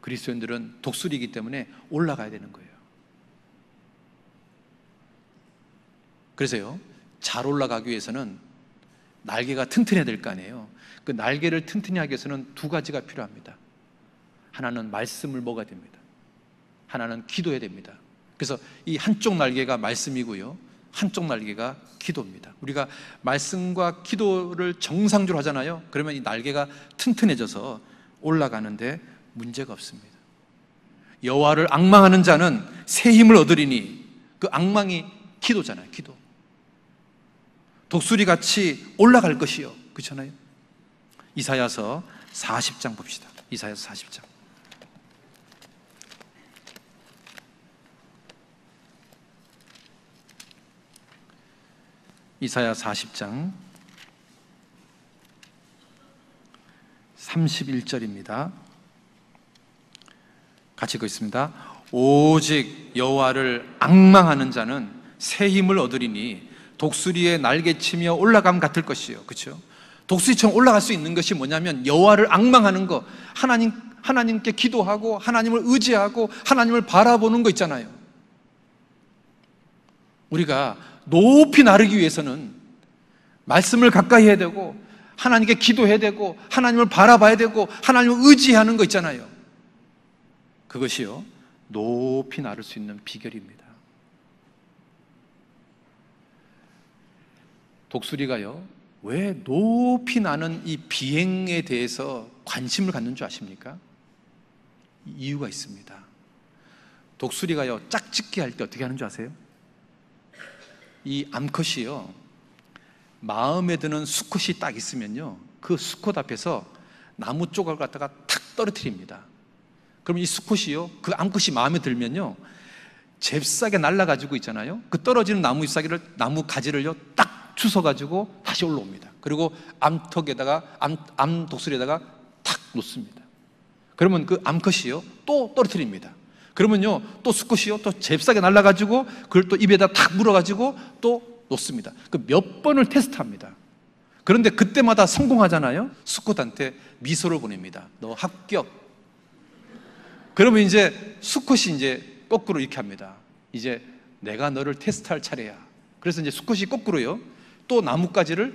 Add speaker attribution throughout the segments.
Speaker 1: 그리스도인들은 독수리이기 때문에 올라가야 되는 거예요. 그래서요, 잘 올라가기 위해서는 날개가 튼튼해야 될 거 아니에요. 그 날개를 튼튼히 하기 위해서는 두 가지가 필요합니다. 하나는 말씀을 먹어야 됩니다. 하나는 기도해야 됩니다. 그래서 이 한쪽 날개가 말씀이고요, 한쪽 날개가 기도입니다. 우리가 말씀과 기도를 정상적으로 하잖아요. 그러면 이 날개가 튼튼해져서 올라가는데 문제가 없습니다. 여호와를 앙망하는 자는 새 힘을 얻으리니, 그 앙망이 기도잖아요. 기도. 독수리같이 올라갈 것이요, 그렇잖아요. 이사야서 40장 봅시다. 이사야서 40장. 이사야 40장 31절입니다. 같이 읽겠습니다. 오직 여호와를 앙망하는 자는 새 힘을 얻으리니 독수리의 날개치며 올라감 같을 것이요. 그렇죠? 독수리처럼 올라갈 수 있는 것이 뭐냐면 여호와를 앙망하는 거, 하나님께 기도하고 하나님을 의지하고 하나님을 바라보는 거 있잖아요. 우리가 높이 나르기 위해서는 말씀을 가까이 해야 되고 하나님께 기도해야 되고 하나님을 바라봐야 되고 하나님을 의지하는 거 있잖아요. 그것이요, 높이 나를 수 있는 비결입니다. 독수리가요, 왜 높이 나는 이 비행에 대해서 관심을 갖는 줄 아십니까? 이유가 있습니다. 독수리가요, 짝짓기 할 때 어떻게 하는 줄 아세요? 이 암컷이요, 마음에 드는 수컷이 딱 있으면요, 그 수컷 앞에서 나무 조각을 갖다가 탁 떨어뜨립니다. 그럼 이 수컷이요, 그 암컷이 마음에 들면요, 잽싸게 날아가지고 있잖아요, 그 떨어지는 나무 잎사귀를, 나무 가지를요 딱 주워가지고 다시 올라옵니다. 그리고 암턱에다가 암 독수리에다가 탁 놓습니다. 그러면 그 암컷이요 또 떨어뜨립니다. 그러면요 또 수컷이요 또 잽싸게 날아가지고 그걸 또 입에다 탁 물어가지고 또 놓습니다. 그 몇 번을 테스트합니다. 그런데 그때마다 성공하잖아요. 수컷한테 미소를 보냅니다. 너 합격. 그러면 이제 수컷이 이제 거꾸로 이렇게 합니다. 이제 내가 너를 테스트할 차례야. 그래서 이제 수컷이 거꾸로요 또 나뭇가지를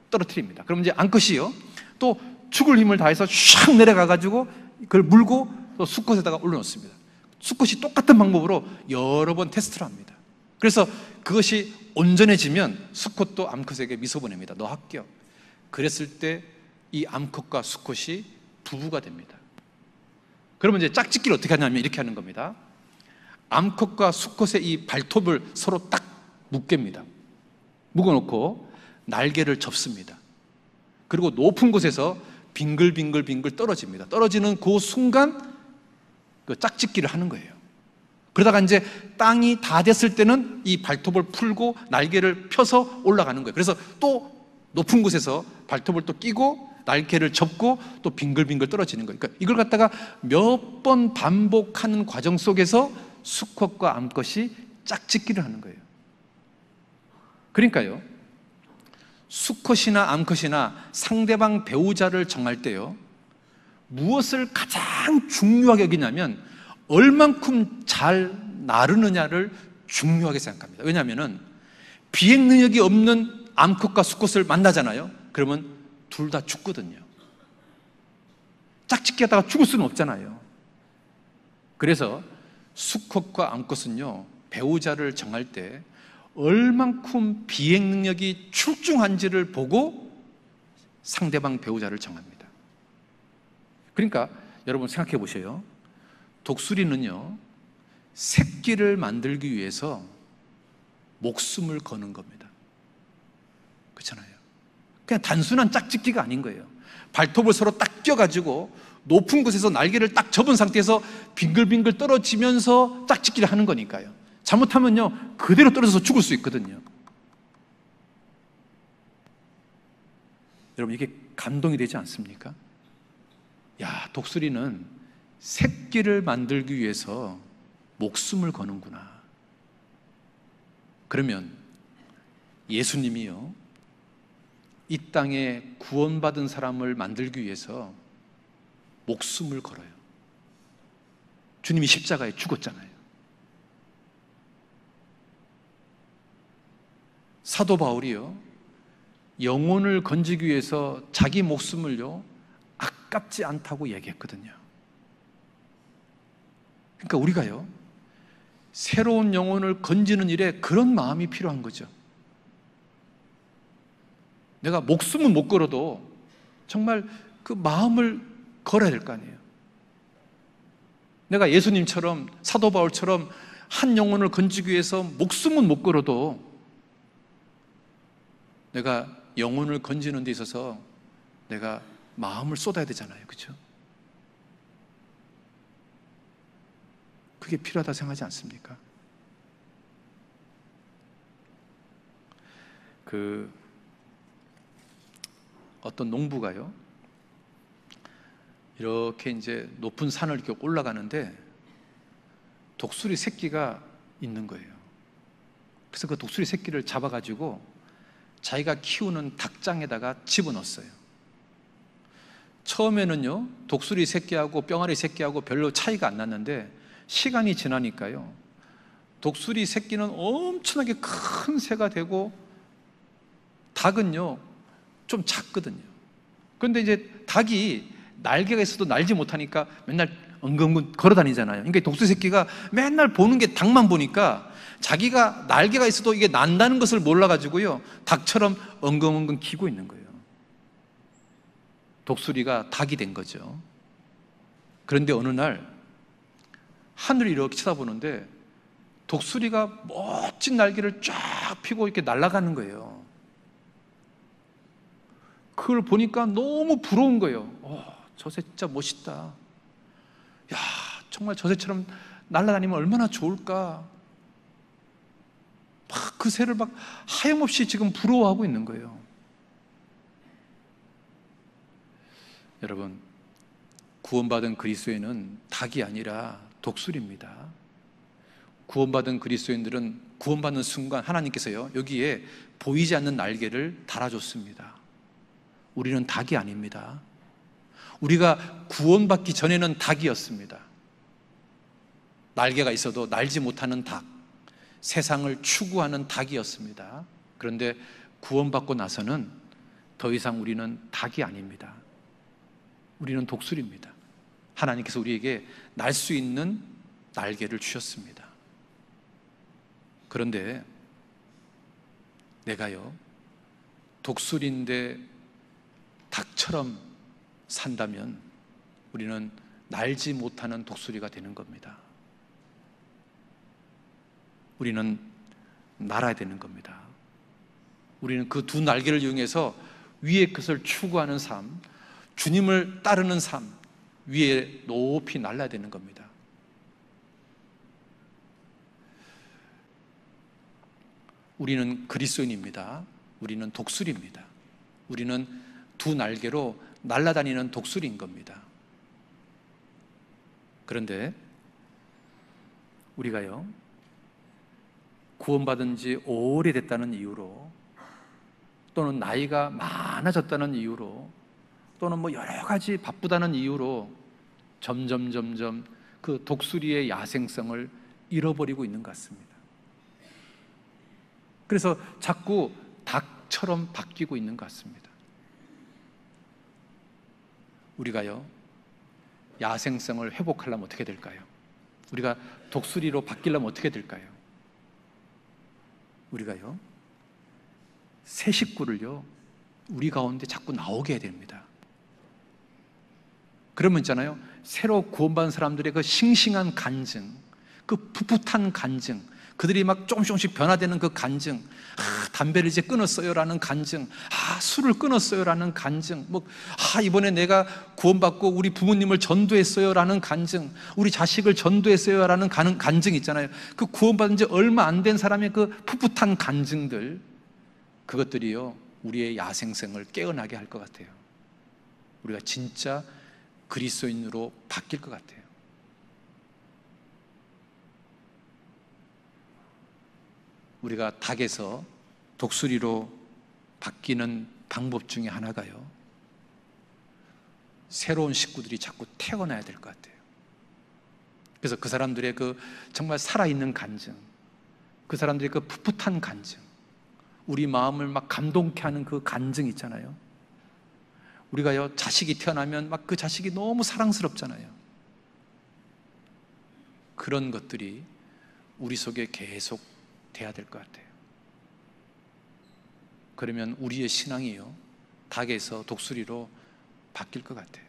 Speaker 1: 떨어뜨립니다. 그럼 이제 암컷이요 또 죽을 힘을 다해서 샥 내려가가지고 그걸 물고 또 수컷에다가 올려놓습니다. 수컷이 똑같은 방법으로 여러 번 테스트를 합니다. 그래서 그것이 온전해지면 수컷도 암컷에게 미소 보냅니다. 너 합격. 그랬을 때 이 암컷과 수컷이 부부가 됩니다. 그러면 이제 짝짓기를 어떻게 하냐면 이렇게 하는 겁니다. 암컷과 수컷의 이 발톱을 서로 딱 묶입니다. 묶어놓고 날개를 접습니다. 그리고 높은 곳에서 빙글빙글 떨어집니다. 떨어지는 그 순간 그 짝짓기를 하는 거예요. 그러다가 이제 땅이 다 됐을 때는 이 발톱을 풀고 날개를 펴서 올라가는 거예요. 그래서 또 높은 곳에서 발톱을 또 끼고 날개를 접고 또 빙글빙글 떨어지는 거예요. 그러니까 이걸 갖다가 몇 번 반복하는 과정 속에서 수컷과 암컷이 짝짓기를 하는 거예요. 그러니까요, 수컷이나 암컷이나 상대방 배우자를 정할 때요, 무엇을 가장 중요하게 여기냐면 얼만큼 잘 나르느냐를 중요하게 생각합니다. 왜냐하면 비행 능력이 없는 암컷과 수컷을 만나잖아요. 그러면 둘 다 죽거든요. 짝짓기 하다가 죽을 수는 없잖아요. 그래서 수컷과 암컷은요, 배우자를 정할 때 얼만큼 비행 능력이 출중한지를 보고 상대방 배우자를 정합니다. 그러니까 여러분 생각해 보세요. 독수리는요, 새끼를 만들기 위해서 목숨을 거는 겁니다. 그렇잖아요. 그냥 단순한 짝짓기가 아닌 거예요. 발톱을 서로 딱 껴가지고 높은 곳에서 날개를 딱 접은 상태에서 빙글빙글 떨어지면서 짝짓기를 하는 거니까요. 잘못하면요 그대로 떨어져서 죽을 수 있거든요. 여러분 이게 감동이 되지 않습니까? 야, 독수리는 새끼를 만들기 위해서 목숨을 거는구나. 그러면 예수님이요 이 땅에 구원받은 사람을 만들기 위해서 목숨을 걸어요. 주님이 십자가에 죽었잖아요. 사도 바울이요, 영혼을 건지기 위해서 자기 목숨을요 아깝지 않다고 얘기했거든요. 그러니까 우리가요 새로운 영혼을 건지는 일에 그런 마음이 필요한 거죠. 내가 목숨은 못 걸어도 정말 그 마음을 걸어야 될 거 아니에요. 내가 예수님처럼, 사도 바울처럼 한 영혼을 건지기 위해서 목숨은 못 걸어도 내가 영혼을 건지는 데 있어서 내가 마음을 쏟아야 되잖아요. 그렇죠? 그게 필요하다 생각하지 않습니까? 어떤 농부가요, 이렇게 이제 높은 산을 이렇게 올라가는데 독수리 새끼가 있는 거예요. 그래서 그 독수리 새끼를 잡아가지고 자기가 키우는 닭장에다가 집어넣었어요. 처음에는요 독수리 새끼하고 뿅아리 새끼하고 별로 차이가 안 났는데 시간이 지나니까요 독수리 새끼는 엄청나게 큰 새가 되고 닭은요 좀 작거든요. 그런데 이제 닭이 날개가 있어도 날지 못하니까 맨날 엉금엉금 걸어 다니잖아요. 그러니까 독수리 새끼가 맨날 보는 게 닭만 보니까 자기가 날개가 있어도 이게 난다는 것을 몰라가지고요 닭처럼 엉금엉금 기고 있는 거예요. 독수리가 닭이 된 거죠. 그런데 어느 날 하늘을 이렇게 쳐다보는데 독수리가 멋진 날개를 쫙 펴고 이렇게 날아가는 거예요. 그걸 보니까 너무 부러운 거예요. 저 새 진짜 멋있다. 야, 정말 저 새처럼 날아다니면 얼마나 좋을까. 막 그 새를 막 하염없이 지금 부러워하고 있는 거예요. 여러분, 구원받은 그리스도인은 닭이 아니라 독수리입니다. 구원받은 그리스도인들은 구원받는 순간 하나님께서요 여기에 보이지 않는 날개를 달아줬습니다. 우리는 닭이 아닙니다. 우리가 구원받기 전에는 닭이었습니다. 날개가 있어도 날지 못하는 닭, 세상을 추구하는 닭이었습니다. 그런데 구원받고 나서는 더 이상 우리는 닭이 아닙니다. 우리는 독수리입니다. 하나님께서 우리에게 날 수 있는 날개를 주셨습니다. 그런데 내가요 독수리인데 닭처럼 산다면 우리는 날지 못하는 독수리가 되는 겁니다. 우리는 날아야 되는 겁니다. 우리는 그 두 날개를 이용해서 위의 것을 추구하는 삶, 주님을 따르는 삶, 위에 높이 날아야 되는 겁니다. 우리는 그리스도인입니다. 우리는 독수리입니다. 우리는 두 날개로 날아다니는 독수리인 겁니다. 그런데 우리가요 구원받은 지 오래됐다는 이유로 또는 나이가 많아졌다는 이유로 또는 뭐 여러 가지 바쁘다는 이유로 점점 그 독수리의 야생성을 잃어버리고 있는 것 같습니다. 그래서 자꾸 닭처럼 바뀌고 있는 것 같습니다. 우리가요 야생성을 회복하려면 어떻게 될까요? 우리가 독수리로 바뀌려면 어떻게 될까요? 우리가요 새 식구를요 우리 가운데 자꾸 나오게 해야 됩니다. 그러면 있잖아요 새로 구원받은 사람들의 그 싱싱한 간증, 그 풋풋한 간증, 그들이 막 조금씩 변화되는 그 간증, 담배를 이제 끊었어요 라는 간증, 술을 끊었어요 라는 간증, 이번에 내가 구원받고 우리 부모님을 전도했어요 라는 간증, 우리 자식을 전도했어요 라는 간증 있잖아요. 그 구원받은 지 얼마 안 된 사람의 그 풋풋한 간증들, 그것들이요 우리의 야생성을 깨어나게 할 것 같아요. 우리가 진짜 그리스도인으로 바뀔 것 같아요. 우리가 닭에서 독수리로 바뀌는 방법 중에 하나가요 새로운 식구들이 자꾸 태어나야 될 것 같아요. 그래서 그 사람들의 그 정말 살아있는 간증, 그 사람들의 그 풋풋한 간증, 우리 마음을 막 감동케 하는 그 간증 있잖아요. 우리가요, 자식이 태어나면 막 그 자식이 너무 사랑스럽잖아요. 그런 것들이 우리 속에 계속 돼야 될 것 같아요. 그러면 우리의 신앙이요, 닭에서 독수리로 바뀔 것 같아요.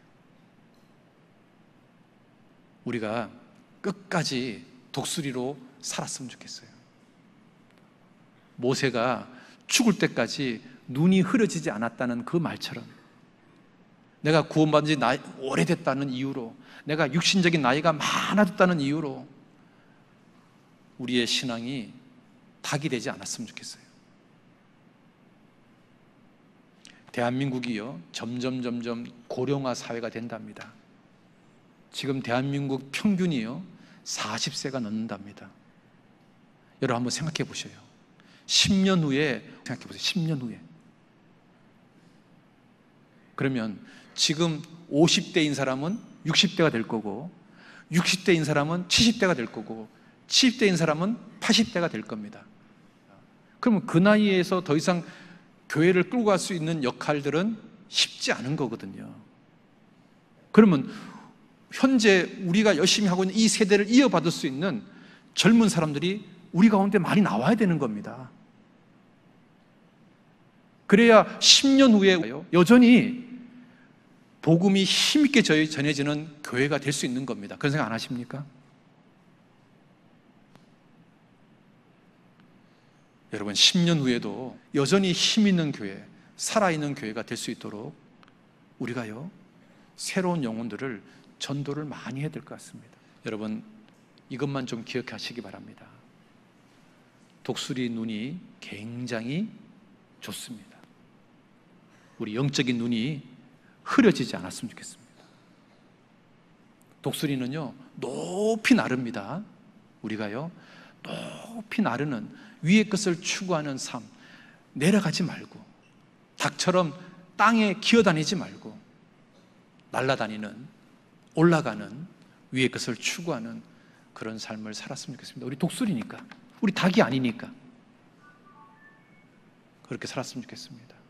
Speaker 1: 우리가 끝까지 독수리로 살았으면 좋겠어요. 모세가 죽을 때까지 눈이 흐려지지 않았다는 그 말처럼, 내가 구원받은 지 오래됐다는 이유로, 내가 육신적인 나이가 많아졌다는 이유로 우리의 신앙이 닭이 되지 않았으면 좋겠어요. 대한민국이요, 점점 고령화 사회가 된답니다. 지금 대한민국 평균이요 40세가 넘는답니다. 여러분 한번 생각해 보셔요. 10년 후에 생각해 보세요. 10년 후에. 그러면 지금 50대인 사람은 60대가 될 거고, 60대인 사람은 70대가 될 거고, 70대인 사람은 80대가 될 겁니다. 그러면 그 나이에서 더 이상 교회를 끌고 갈 수 있는 역할들은 쉽지 않은 거거든요. 그러면 현재 우리가 열심히 하고 있는 이 세대를 이어받을 수 있는 젊은 사람들이 우리 가운데 많이 나와야 되는 겁니다. 그래야 10년 후에 여전히 복음이 힘있게 전해지는 교회가 될 수 있는 겁니다. 그런 생각 안 하십니까? 여러분, 10년 후에도 여전히 힘있는 교회, 살아있는 교회가 될 수 있도록 우리가요, 새로운 영혼들을 전도를 많이 해야 될 것 같습니다. 여러분, 이것만 좀 기억하시기 바랍니다. 독수리 눈이 굉장히 좋습니다. 우리 영적인 눈이 흐려지지 않았으면 좋겠습니다. 독수리는요, 높이 나릅니다. 우리가요, 높이 나르는 위의 것을 추구하는 삶, 내려가지 말고, 닭처럼 땅에 기어다니지 말고 날아다니는, 올라가는, 위의 것을 추구하는 그런 삶을 살았으면 좋겠습니다. 우리 독수리니까, 우리 닭이 아니니까 그렇게 살았으면 좋겠습니다.